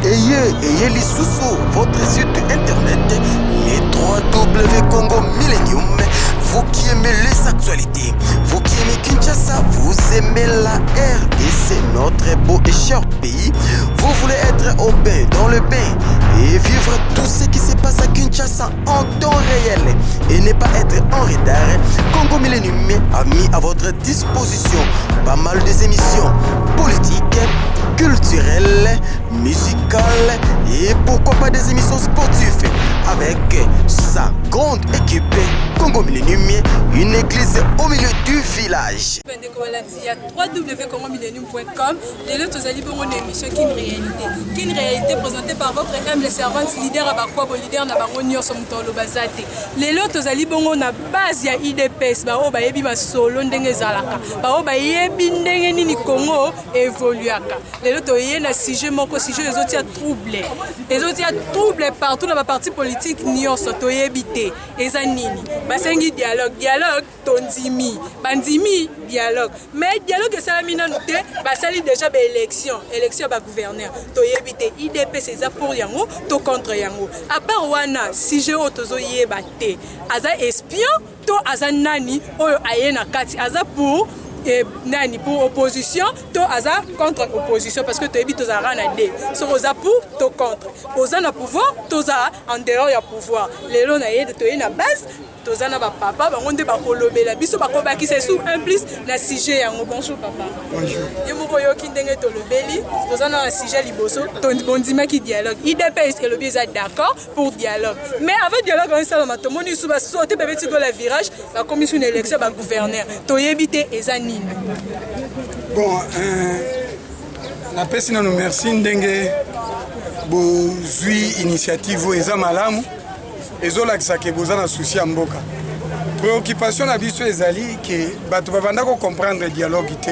Ayez les sous votre site internet, les 3W Congo Millennium. Vous qui aimez les actualités, vous qui aimez Kinshasa, vous aimez la RDC, notre beau et cher pays. Vous voulez être au bain, dans le bain, et vivre tout ce qui se passe à Kinshasa en temps réel, et ne pas être en retard. Congo Millennium a mis à votre disposition pas mal des émissions politiques, culturelles, musicales et pourquoi pas des émissions sportives avec sa grande équipe Congo Millennium, une église au milieu du village. www.congomillennium.com. Les autres allez voir une émission qui est une réalité présentée par votre humble servante leader à Bakwabo leader na bangonio somtolo bazate. Les autres allez voir na base ya IDPS ba o ba yebi ba solo ndenge zalaka. Ba o ba yebi ndenge nini Congo évoluaka. Les autres yé na sujet moko sujet les autres ya troublé. Les autres ya troublé partout dans la partie politique nyonso to yebité. Eza nini? Basengi dialogue tondimi. Bandimi dialogue. Mais dialogue et ça mina noté, basali déjà ba élection ba gouverneur. To yebité IDP c'est ça pour yango, to contre yango. À part wana sujet otozo yeba te. Aza espion to aza nani oyo ayena kati aza pour et nani pour opposition to aza contre opposition parce que tu évites aux arana D sur aux pour to contre aux na pouvoir to za en dehors ya pouvoir les lots na yé to na base to za na ba papa ba ngonde ba kolobela biso ba ko ba ki se sous un plus na sujet yango. Bonjour papa. Bonjour. Ye moko yo ki ndenge to lobeli to za na sujet liboso to bondima ki dialogue IDP est-ce que le bien d'accord pour dialogue mais avec dialogue on ça to moni sous ba sauter bébé ti go la virage ba commission une élection ba gouverneur to yebité ezani. Bon, napesi nanu merci ndenge bozwi initiative eza malamu ezolakisa ke boza na souci ya mboka. Préoccupation na biso ezali ke bato babanda ko comprendre dialogue te.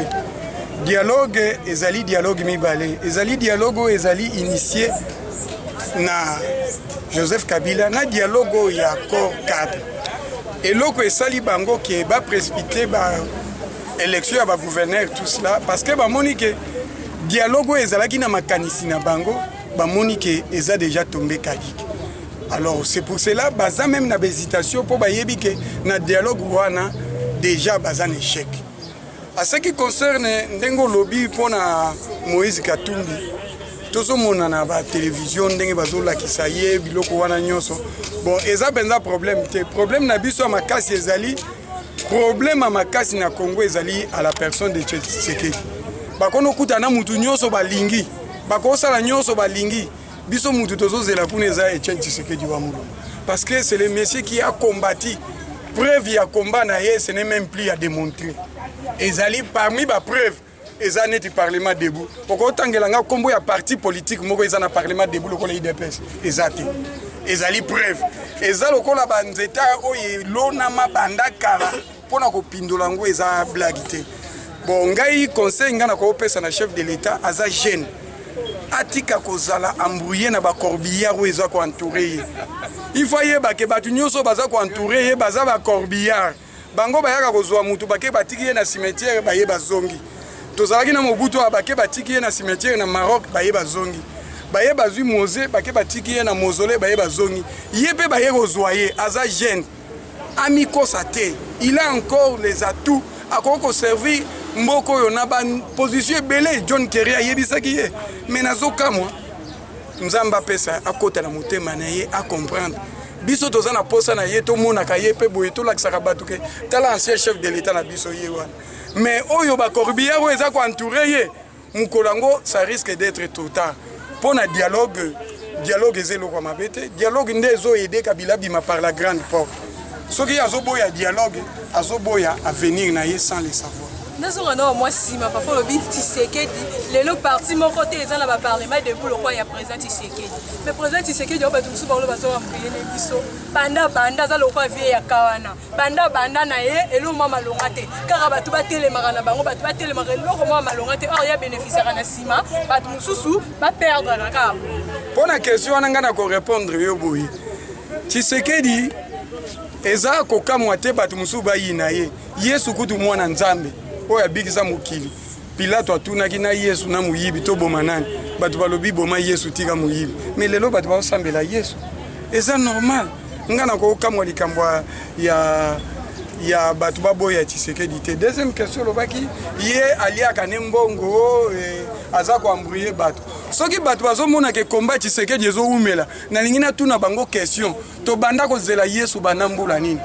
Dialogue ezali dialogue mibale. Ezali dialogue ezali initié na Joseph Kabila na dialogue ya corps cadre. Eloko esali bango ke ba précipiter ba élection à ba gouverneur tout cela parce que ba monique dialogue ezalaki na makanisi na bango ba monique eza déjà tombé kadiki. Alors c'est pour cela baza même na hésitation pour ba yebi que na dialogue wana déjà baza un échec. À ce qui concerne ndengo lobby pour na Moïse Katumbi tozo mona na ba télévision ndenge bazola kisaye biloko wana nyonso bon eza benza problème te problème na biso makasi ezali. Problème à makasi na Congo ezali à la personne de Tshisekedi. Bakono kutana mutu nyonso balingi. Bako sala nyonso balingi. Biso mutu tozozela kuna eza Tshisekedi wa mulongo. Parce que c'est le monsieur qui a combattu. Preuve ya combat na ye ce n'est même plus à démontrer. Ezali parmi ba preuve eza neti parlement debout. Poko tangelanga kombo ya parti politique moko eza na parlement debout lokola IDPS. Ezati. Ezali preuve. Eza lokola banzeta oye lona mabanda kala pona ko pindola ngo eza blagité. Bon ngai conseil ngana ko pesa na chef de l'état aza jeune. Atika kozala embrouiller na ba corbillard oyo eza ko entourer. Il faut yeba ke batu nyonso baza ko entourer baza ba corbillard. Bango bayaka kozwa mutu bake batiki ye na cimetière baye bazongi. Tozalaki na Mobutu abake batiki ye na cimetière na Maroc baye bazongi. Baye bazui Mosé bake batiki ye na mausolée baye bazongi. Yebe baye kozwaye aza jeune. Amiko Sate, il a encore les atouts à quoi servir mboko yo na ban position belé John Kerry ayebisaki ye. Mais nazoka moi nzamba pesa akota na motema na ye a comprendre. Biso toza na posa na ye to mona ka ye pe boye to lakisaka batu ke tala ancien chef de l'état na biso ye wana. Mais oyo ba corbillard o eza ko entourer ye mukolango ça risque d'être trop tard. Pour na dialogue ezelo kwa mabete dialogue ndezo aider Kabila bima par la grande porte. Ce qui a zoboya dialogue, a zoboya à venir naïe sans le savoir. Nous avons moi si ma papa le bit Tshisekedi, les partis mon côté ils ont la parlement de pour le quoi il y a président Tshisekedi. Mais président Tshisekedi on va tout sur le bateau ambrier les biso. Banda za le quoi vie ya kawana. Banda na ye et le mama longate. Car batu ba télé marana bango batu ba télé marana le mama longate or ya bénéficiaire na sima batu mususu ba perdre la carte. Pour la question on ngana ko répondre yo boyi. Tshisekedi eza kokamwa te batu musu bayina ye Yesu kutu mwana nzambe oya bikisa mukili Pilato atunaki na Yesu na muyibi to boma nani bato balobi boma Yesu tika moyibi mais lelo bato basambela Yesu eza normal nga na kokamwa likambo ya bato baboya Tshisekedi te. Deuxième question lobaki ye aliaka ne mbongo aza ko embrouiller bato soki bato bazomona ke combat Tshisekedi ezoumela na lingina tuna bango question to banda kozela Yesu banambula nini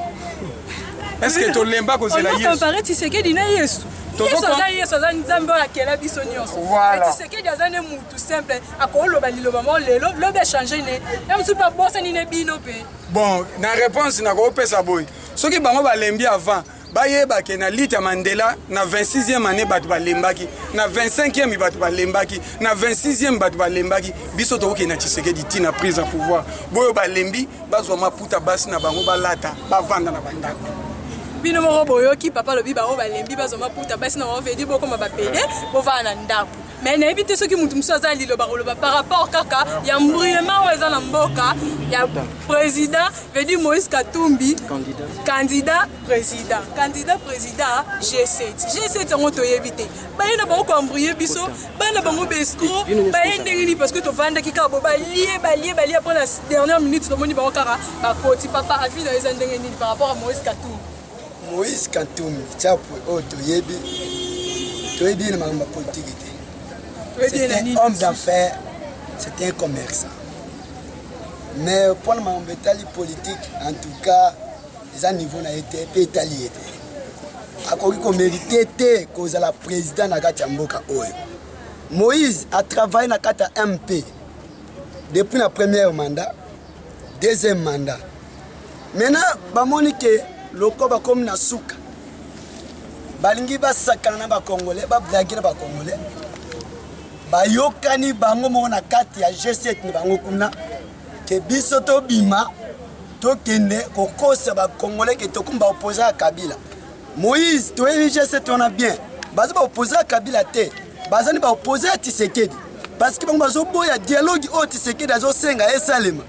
est-ce que to lemba kozela Yesu on comparer Tshisekedi na Yesu Yesu aza nzambe oyo akela biso nyonso Tshisekedi aza ne mutu simple akoloba liloba mo lelo lobe changer ne mutu pa bosa ni ne bino pe. Bon na réponse na ko pesa boy soki bango balembi avant bayebake na Lita Mandela na 26e année bato balembaki na 25e bato balembaki na 26e bato balembaki biso tokoki na Tshisekedi tina prise à pouvoir boyo balembi bazwa maputa basi na bango balata bavanda na bandako bino moko boyoki papa lobi bango balembi bazwa maputa basi na bango vedi bokoma bapede bovana na ndako mais na ebite soki mutu musu aza liloba koloba par rapport kaka ya mbrouillement oyo eza na mboka ya président vedi Moïse Katumbi candidat président G7 yango toyebi te baye na bango koembrouiller biso baye na bango bescro baye ndenge nini parce que tovandaki kaka bo balie après la dernière minute tomoni bango kaka bakoti papa avi na eza ndenge nini par rapport à Moïse Katumbi chapo oyo toyebi na makambo politique te. C'était un homme d'affaires, c'était un commerçant. Mais pour le moment, politique, en tout cas, les à niveau n'a été pétalié. À quoi qu'on méritait cause la président Nagata Mboka Oyo. Moïse a travaillé dans le MP depuis le premier mandat, deuxième mandat. Maintenant, bamoni ke loko ba comme na souka. Balingi ba sakana ba Congolais, ba blaguer ba Congolais. Bayokani bango mona kati ya G7 ni bango kuna ke biso to bima to kende kokosa ba Congolais ke to kumba opposer à Kabila. Moïse to G7 on a bien. Baza ba opposer à Kabila te. Baza ni ba opposer à Tshisekedi. Parce que bango bazo boya dialogue o Tshisekedi azo senga esalema.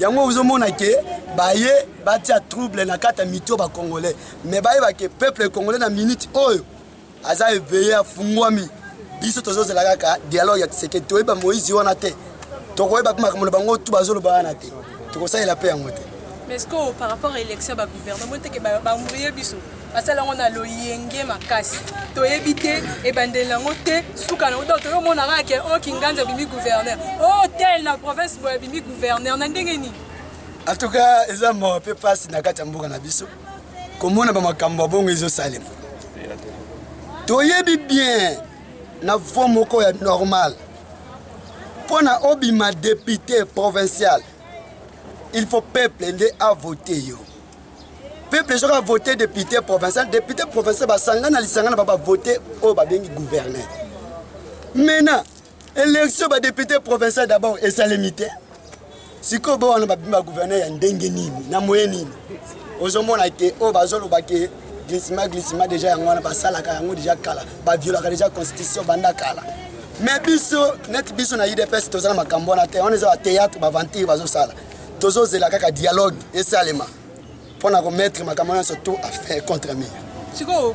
Yango uzomona ke baye batia trouble na kata mito ba Congolais. Mais baye ba ke peuple congolais na minute oyo aza éveillé afungwami. Biso tozo la kaka dialogue ya Tshisekedi toyeba Moïse wana te tokoyeba kuma kamona bango tu bazolo bana te tokosa ila pe yango te. Mais est-ce que par rapport à l'élection ba gouvernement te ke ba mourir biso basala ngona lo yenge makasi toyebi te e bandela ngote suka na ndo to mona ka ke o kinganza bimi gouverneur o tel na province bo bimi gouverneur na ndenge ni. En tout cas eza mo pe passe na kata mboka na biso komona ba makambo bongo ezo salema toyebi bien na forme normal pour na obima député provincial il faut peuple à voter yo peuple a voté député provincial ba sangana lisangana ba voter au ba bengi gouverneur maintenant élection ba député provincial d'abord et ça limité siko bo wana ba bima gouverneur ya ndenge nini na moyeni ozomona ke o bazolo ba ke glissement déjà yango ba sala ka yango déjà kala ba viola ka déjà constitution banda kala mais biso net biso na IDPS tozala makambo na te on est à théâtre ba vantir bazo sala tozo zela ka dialogue et salema pour na remettre makambo surtout à faire contre moi siko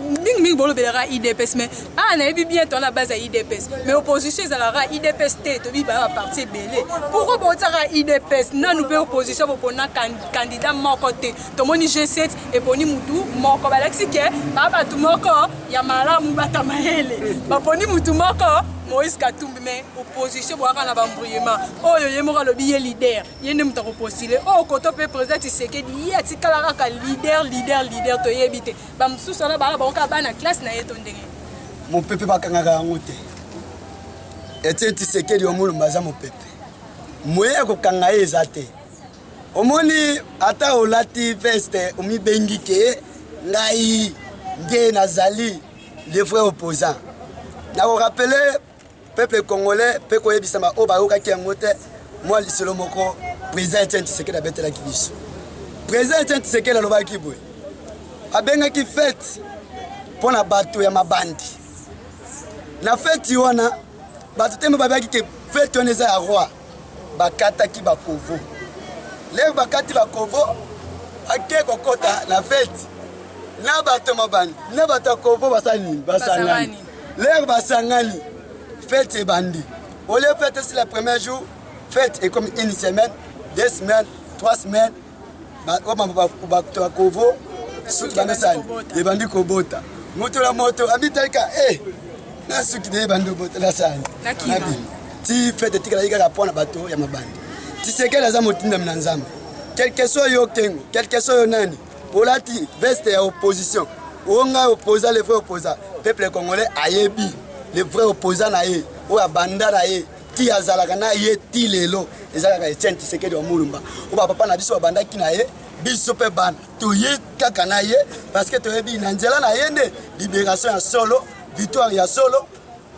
mingi bolo belera IDPS mais na ebi bien ton la base à IDPS mais opposition ezalaka IDPS te to bi ba parti belé pourquoi botaka IDPS na nous pe opposition pour na candidat moko te to moni G7 et poni mutu moko balaxi ke ba tu moko ya malamu batamaele ba poni mutu moko Moïse Katumbi mais opposition boaka na bambrouillement oyo yemoka lobi ye leader yende muta ko postuler o koto pe président Tshisekedi ya tikala ka leader to yebite ba msusu na ba ka bana classe na yeto ndenge mon pepe bakangaka yango te ete Tshisekedi omulu mbaza mon pepe moye ko kanga eza te omoni ata olati veste omibengi ke ngai nge nazali les vrais opposants na ko rappeler peuple congolais pe ko yebisama o ba yoka ki yangote moi liselo moko président Tshisekedi abetela kibiso président Tshisekedi aloba ki boy abenga ki fête pour na bato ya mabandi na fête wana bato tembe babaki ke fête on eza ya roi bakata ki bakovo le bakati bakovo ake kokota na fête na bato mabandi na bato kovo basangani le basangani fête bandi Au lieu de fêter sur le premier jour, fête est comme une semaine, 2 semaines, 3 semaines. Les bandits kobota. Moto la moto, habitaika, na suki de bandits kobota la sani. Ti fête tika la ika pona bato ya mabandi. Ti seke la za motinda mnanzamba. Quel que soit yo kengo, quel que soit yo nani, polati veste ya opposition. Onga opposant les vrais opposants. Peuple congolais ayebi, les vrais opposants na ye, o abanda na ye, ti azalaka na ye ti lelo, ezalaka Etienne Tshisekedi wa Mulumba. O papa na biso abanda ki na ye, biso pe bana. To ye kaka na ye parce que to yebi na nzela na ye nde libération ya solo, victoire ya solo.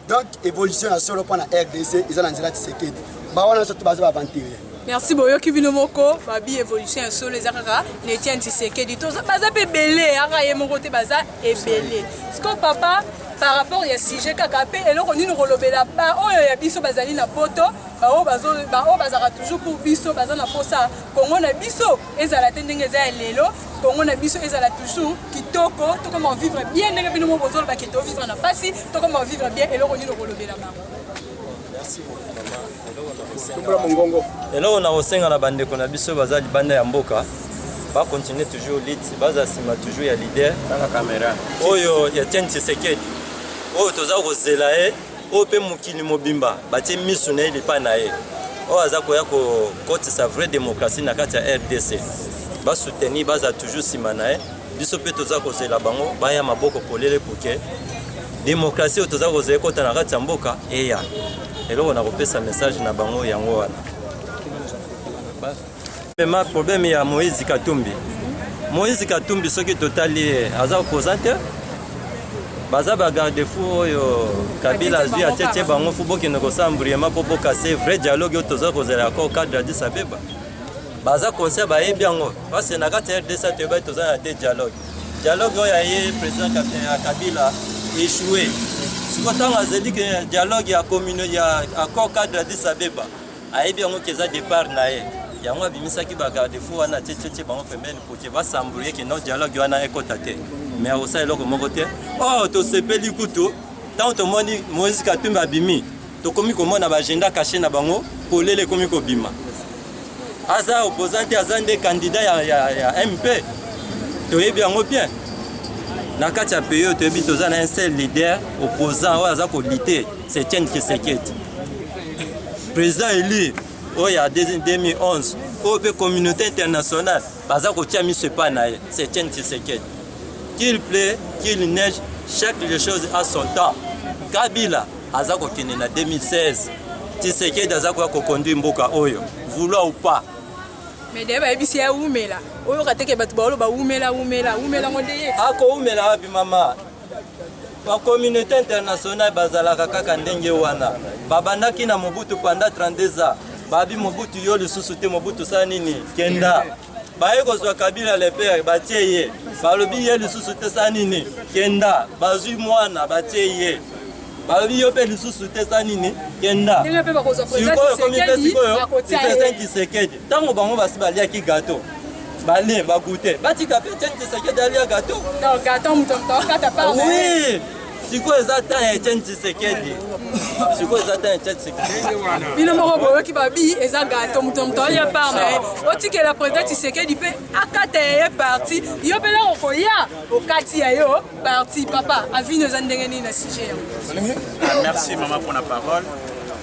Donc évolution ya solo pour la RDC, ils ont na nzela Tshisekedi. Ba wana so to baza ba aventurer. Merci Boyoki Binomoko, Babi évolution un solo les akaka, les tiens Tshisekedi. Tout ça baza pe belé, aka ye mon côté baza et belé. Ce que papa par rapport ya sujet kakapé et donc on nous relobela ba o ya biso bazali na poto, ba o bazara toujours pour biso baza na posa. Kongo na biso ezala tendenge za lelo, Kongo na biso ezala toujours kitoko, to comment vivre bien ndenge bino mo bozolo ba keto vivre na pasi, to comment vivre bien et donc on nous relobela ba. Merci beaucoup. Eloko na kosenga na bandeko na biso baza libanda ya mboka ba continuer toujours lit baza sima toujours ya leader na caméra oyo ya Etienne Tshisekedi oyo toza kozela ye oyo pe mokili mobimba batie misu na ye lipa na ye oyo aza koya kokotisa vraie démocratie na kati ya RDC ba soutenir baza toujours sima na ye biso pe toza kozela bango baya maboko polele poke démocratie oyo toza kozela ekota na kati ya mboka eya eloko na kopesa message na bango yango wana. Ma problème ya Moïse Katumbi. Moïse Katumbi soki totali aza opposante baza ba garde-fou oyo Kabila azwi atete bango fu bokende kosambriema po bokase vrai dialogue oyo toza kozela accord cadre ya Addis Abeba. Baza conseil bayebi yango parce na kati ya RDC toyeba toza na te dialogue. Dialogue oyo ye président Kabila échoué. Siko ntango azali ke dialogue ya communauté ya accord cadre ya Addis Abeba ayebi yango keza départ na ye yango abimisaki bagarde-fou wana tete bango pembeni poke basambrouye ke no dialogue wana ekota te mais akosala eloko moko te oyo tosepeli kutu ntango tomoni Moïse Katumbi abimi tokomi komona baagenda caché na bango polele ekomi kobima aza opposant te aza nde candidat ya MP toyebi yango bien na kati ya pays oyo toyebi toza na un seul leader opposant oyo aza kolite c'est Etienne Tshisekedi président élu oyo ya 2011 oyo pe communauté internationale baza kotia miso epai na ye c'est Etienne Tshisekedi qu'il plaît qu'il neige chaque chose à son temps Kabila aza kokende na 2016 Tshisekedi aza koya kokonduire mboka oyo vouloir ou pas mais deba ebisi ya umela oyo kateke batu baolo ba umela ngode ye ako umela wapi mama ba communauté internationale bazalaka kaka ndenge wana babandaki na Mobutu pendant 32 ans babi Mobutu yo lisusu te Mobutu sa nini kenda baye kozwa Kabila le père batie ye balobi ye lisusu te sa nini kenda bazwi mwana batie ye balobi yo pe lisusu te sa nini kenda sikoyo Tshisekedi ntango bango basi baliaki gato bale bagute batika pe Etienne Tshisekedi alia gato oui sikoyo eza temps ya Etienne Tshisekedi sikoyo eza temps ya Etienne Tshisekedi bino moko boyoki babi eza gato muto alia part na ye otikela président Tshisekedi pe akata ye parti yo mpe lako koya okati ya yo parti papa avino eza ndenge nini na sujet yango. Merci maman pour la parole.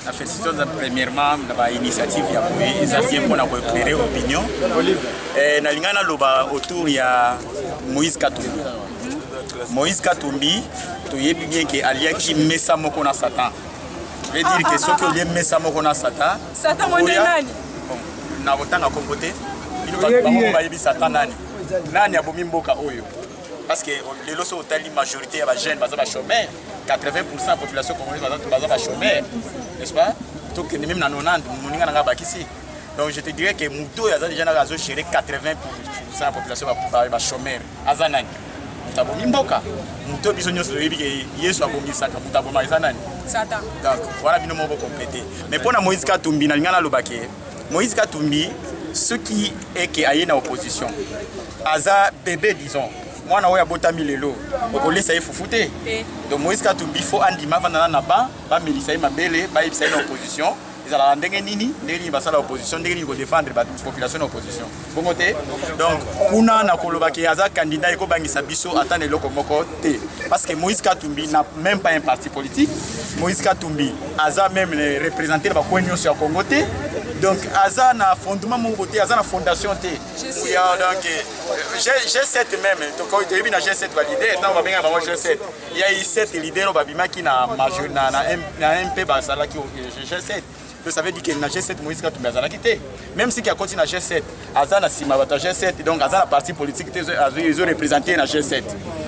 La félicité premièrement la initiative ya boye eza bien pour éclairer opinion. Na lingana loba autour ya Moïse Katumbi. Moïse Katumbi toyebi bien que aliaki mesa moko na Satan. Veut dire que soki olie mesa moko na Satan. Satan monde nani? Na kotanga kombote. Bino ba bango bayebi Satan nani? Nani abomi mboka oyo? Parce que les loso tali majorité ya ba jeunes baza ba chômeurs, 80% de la population congolaise baza ba chômeurs, n'est-ce pas? Donc même na 90 moninga nga bakisi. Donc je te dirais que Muto yaza déjà na razo gérer 80% de la population ba chômeurs. Azanani. Mutabomi mboka. Muto biso nyonso yebi ke Yesu akomisaka mutaboma ezanani? Satan. Donc voilà bino moko compléter. Mais pour na Moïse Katumbi na lingana lobake. Moïse Katumbi ce qui est que aye na opposition. Aza bébé disons. mwana oyo abotami lelo okolesa ye fufu te. Donc Moïse Katumbi faut andima vandana na ba bamelisa ye mabele bayebisa ye na opposition ezalaka ndenge nini basala opposition ndenge nini kodefendre population na opposition bongo te. Donc kuna na kolobaki aza candidat ekobangisa biso ata na eloko moko te parce que Moïse Katumbi n'a même pas un parti politique. Moïse Katumbi aza même représenté ba ko nyonso ya Congo te. Donc aza na fondement moko te aza na fondation te. Donc G7 même donc au début na G7 validé tant va bien ba G7 il y a eu 7 leaders babimaki na major na MP basala ki G7. Donc ça veut dire que na G7 Moïse Katumbi azala quitté. Même si qui a continué na G7 aza na sima bata G7 donc aza na parti politique ils ont représenté na G7.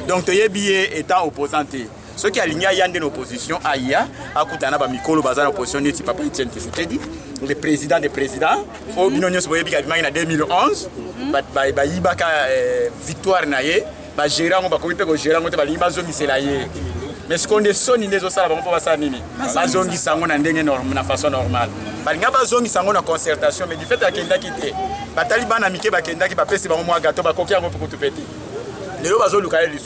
Donc toyebi étant opposanté. Ceux qui alignent yande l'opposition aya akutana ba mikolo baza l'opposition neti papa Etienne Tshisekedi le président des présidents au binonyo soyebi ka bimaki na 2011 ba yibaka victoire na ye ba gérer ngo ba komipe ko gérer ngo te ba limba zo misela ye. Mais ce qu'on est sonné des osala bango pas ça nini bazongi sango na ndenge normal na façon normale balinga bazongi sango na concertation mais du fait akenda kité ba taliban na mike ba kenda ki ba pesi bango mwa gâteau ba kokia ngo pour tout petit lelo bazoluka ye lisu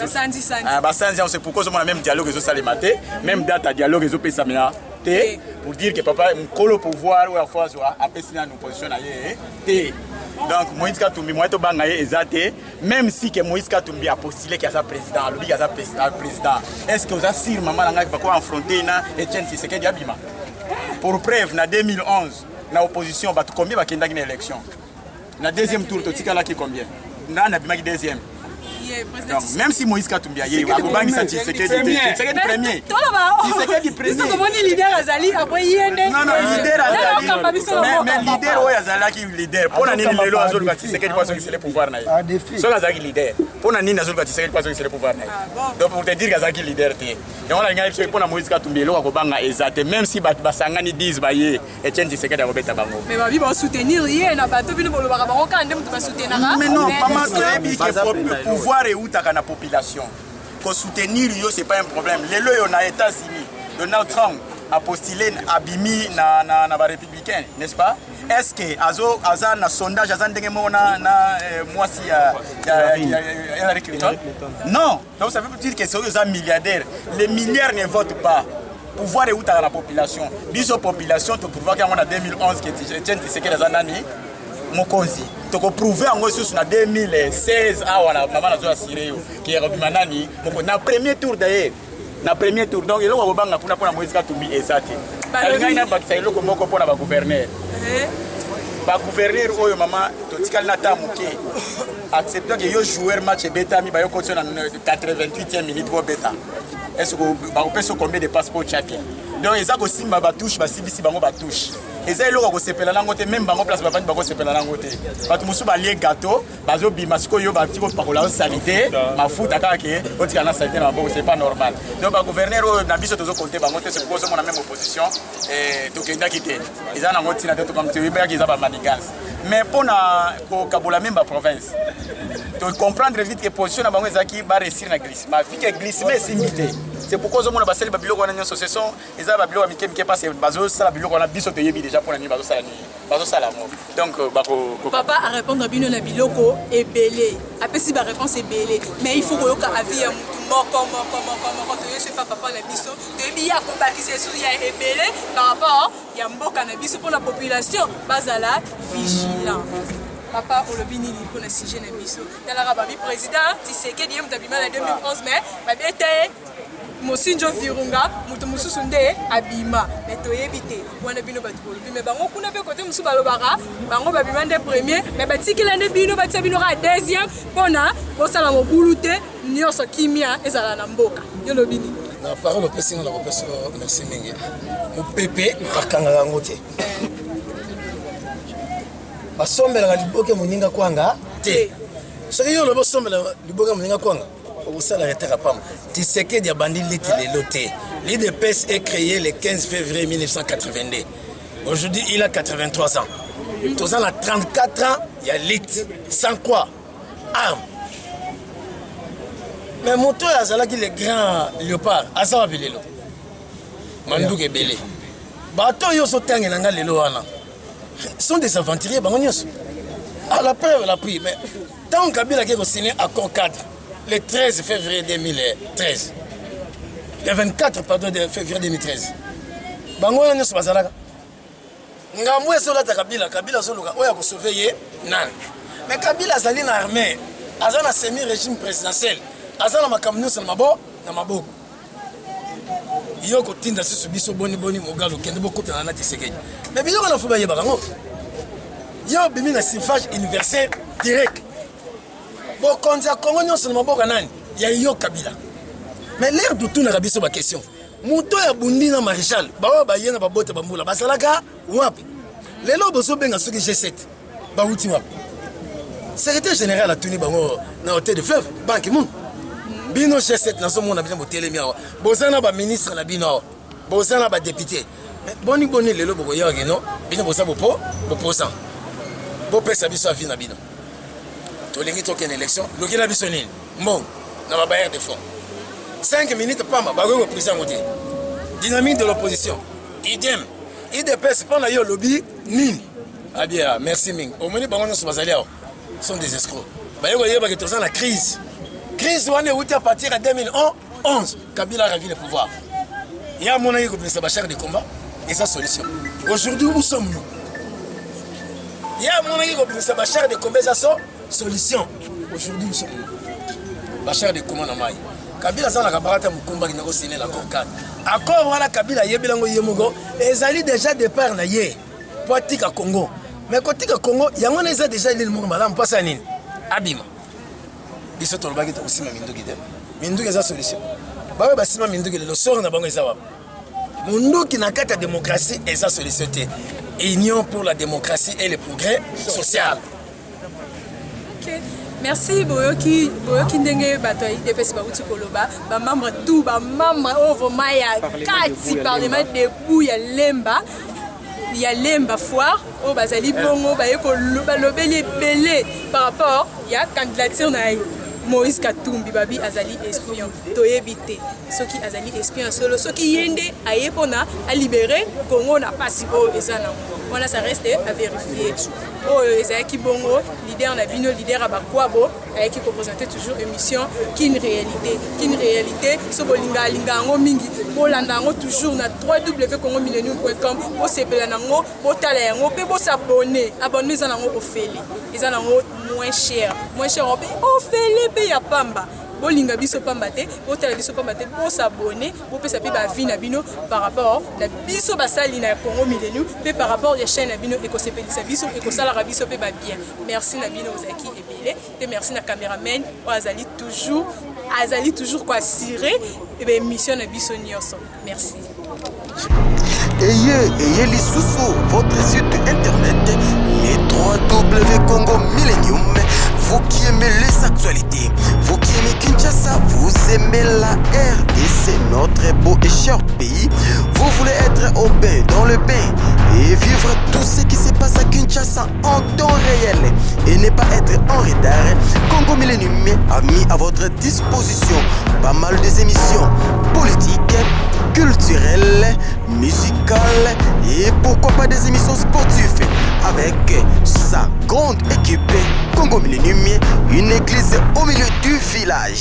basanzi on sait pourquoi on a même dialogue les osala maté même date à dialogue les opesa mena té pour dire que papa mkolo pouvoir ou à force a pesi na opposition na ye té. Donc Moïse Katumbi moi to bangaye ezate même si que Moïse Katumbi a postulé qu'il y a président lobi qu'il y a président est-ce que vous a sir maman nga ba ko affronter na Etienne Tshisekedi abima pour preuve na 2011 na opposition ba combien ba kenda na élection na deuxième tour to tikala ki combien na bima ki deuxième. Donc même si Moïse Katumbi a eu Tshisekedi Tshisekedi premier Tshisekedi premier comment ni leader azali après yende non leader azali mais leader oyo azalaki leader pona nini lelo azoluka Tshisekedi pas sur le pouvoir na ye so azalaki leader pona nini azoluka Tshisekedi pas sur le pouvoir na ye donc pour te dire qu'azalaki leader te et on a ngani biso pona Moïse Katumbi eloko kobanga ezate même si basangani 10 ba ye Etienne Tshisekedi akobeta bango mais ba ba soutenir ye na bato bino bolobaka bango kande mutu ba soutenir mais non pas mastebi que pouvoir et où ta population qu'on soutenir yo c'est pas un problème les lois on a États-Unis Donald Trump a postulé abimi na ba républicain n'est-ce pas est-ce que aza na sondage aza ndenge mona na mwasi ya Hillary Clinton non donc ça veut dire que c'est eux milliardaires les milliards ne votent pas pouvoir et où ta la population biso population to pouvoir qu'on a 2011 que Etienne Tshisekedi aza nani mokonzi toko prouver en ressources na 2016 awana maman nazo assuré yo qui est rebimanani moko na premier tour d'ailleurs na premier tour donc eloko kobanga kuna pona Moïse Katumbi ezate alinga ina bakisa eloko moko pona ba gouverneur ba gouverneur oyo mama totikali na tamuke acceptant que yo joueur match beta mi ba yo continue na 88e minute bo beta est-ce que ba opeso combien de passeports chacun donc eza ko simba ba touche ba sibisi bango ba touche eza eloko ko sepela nango te même bango place ba vandi ba ko sepela nango te batu musu ba lie gâteau bazo bima siko yo ba tiko pakola sanité mafuta kaka ke otika na sanité na bango c'est pas normal donc ba gouverneur na biso tozo compter bango te c'est pourquoi on a même opposition to kenda kité eza nango tina te to comme tu ba ki za ba manigance mais pona ko kabola même ba province to comprendre vite que position na bango ezaki ba réussir na glissement fi que glissement simité c'est pourquoi on a basé ba biloko na nyonso ce sont eza ba biloko mikemike parce bazo sala biloko na biso to yebi déjà pour na ni bazo sala mo donc papa a répondre bino na biloko ebele apesi ba réponse ebele mais il faut koyoka avis ya mutu moko to yeso pas papa na biso to yebi ya ko bakise sur ya ebele par rapport ya mboka na biso pour la population bazala vigilant. Papa olobini ni pour le sujet na biso talaka babi président Tshisekedi yem tabima na 2011 mais babete Mosinjo Virunga mutu mususu nde abima mais toyebi te wana bino batu bolobi mais bango kuna pe côté musu balobaka bango babima nde premier mais batikila nde bino batia bino ka deuxième pona bosala mobulu te nyonso kimia ezala na mboka yolobini na parole opesinga na kopeso merci mingi mopepe bakangaka ngo te basombelaka liboke moninga kwanga te soki yo lobo sombela liboke moninga kwanga okosala retard pam Tshisekedi abandi liti lelo te. L'IDPS est créé le 15 février 1982. Aujourd'hui il a 83 ans. Tous ans a 34 ans, il y a lit sans quoi arme. Mais mon tour a qui le grand léopard aza belelo mandou ke belé bato yo so tangi nanga lelo wana sont des aventuriers bango nyos à la preuve la pluie mais tant Kabila qui a signé accord cadre le 13 février 2013. Le 24 pardon, de février 2013. Bango wana nyonso bazalaka. Ngambo ezolata Kabila, Kabila azoluka oyo akosauve ye nani. Mais Kabila azali na armée, aza na semi-régime présidentiel, aza na makambo nyonso na maboko. Yo kotinda susu biso boni mogalo kende bokotana na Tshisekedi. Mais biloko na fuba yeba bango. Yo bimi na suffrage universel direct. Bokonzi ya Congo nyonso na maboko nani? Ya yo Kabila. Mais l'air de tout na biso ba question. Muto ya bundi na maréchal, bawa bayena babote bambula, basalaka wapi? Lelo bozo benga soki G7. Ba wuti wapi? Secrétaire général a tenu bango na hôtel de fleuve, Ban Ki-moon. Bino G7 na so mona bino botelemi awa. Bozana ba ministre na bino awa. Bozana ba député. Mais boni lelo boko yoke no, bino bosa bopo, boposan. Bo pesa biso avi na bino. Tolingi toke une élection, loki na biso nini? Mbong na ba bailleur de fonds. 5 minutes pamba bago président moté. Dynamique de l'opposition. Idem. IDPS pendant yo lobby nini? Ah bien, merci Ming. Au moni bango nyonso bazali awa. Sont des escrocs. Bayo yeba que toza la crise. Crise wana est à partir de 2011. Kabila a ravi le pouvoir. Il y a mon ami qui a char de combat et sa solution. Aujourd'hui, où sommes-nous? Il y a mon ami qui a char de combat et sa solution. Aujourd'hui, où sommes-nous? Bachar de combat na mai. Kabila za na kabarata mukumba qui n'a signé l'accord 4. Accord wana Kabila yebelango yemogo ezali déjà départ na ye. Poitika Congo. Mais côté Congo, il y a déjà l'île Mourmalam, pas ça nini. Abima. Biso tolobaki to sima minduki de. Minduki eza solution. Ba ba sima minduki le sort na bango eza wa. Munduki na kata démocratie eza solution te. Union pour la démocratie et le progrès social. OK. Merci Boyoki ndenge bato IDPS ba uti koloba ba membre tout ba membre over maya kati parlement debout ya Lemba. Il y a Lemba Foire, au Bazali Bongo, Balobeli Belé par rapport, il y a candidature na Moïse Katumbi, Babi Azali espion, Toyebite, ceux qui Azali espion solo, ceux qui yende à Yepona à libérer, Congo n'a pas si haut et ça non. Voilà, ça reste à vérifier. Oh, Ezaki Bongo, leader Nabino, leader Abakwabo, qui représentait toujours émission, qui une réalité, ce bolinga lingango mingi, bolandango toujours na www.congomillennium.com, bo sepelanango, bo talayango, pe bo s'abonner, abonner zanango ofeli, ezanango moins cher, on paye ofeli pe ya pamba. Bolinga biso pambate, botala biso pambate, bo s'abonner, bo pesa pe ba vie na bino par rapport la biso basali na Congo Millennium, pe par rapport ya chaîne na bino ekosepelisa biso ekosala biso pe ba bien. Merci na bino Ozaki ebele, te merci na cameraman azali toujours quoi assurer et ben mission na biso nyonso. Merci. Ayez lisusu votre site internet les 3W Congo Millennium. Vous qui aimez les actualités, vous qui aimez Kinshasa, vous aimez la RDC, notre beau et cher pays. Vous voulez être au bain, dans le bain et vivre tout ce qui se passe à Kinshasa en temps réel et ne pas être en retard. Congo Millennium a mis à votre disposition pas mal des émissions politiques, culturelles, musicales et pourquoi pas des émissions sportives avec sa grande équipe Congo Millennium, une église au milieu du village.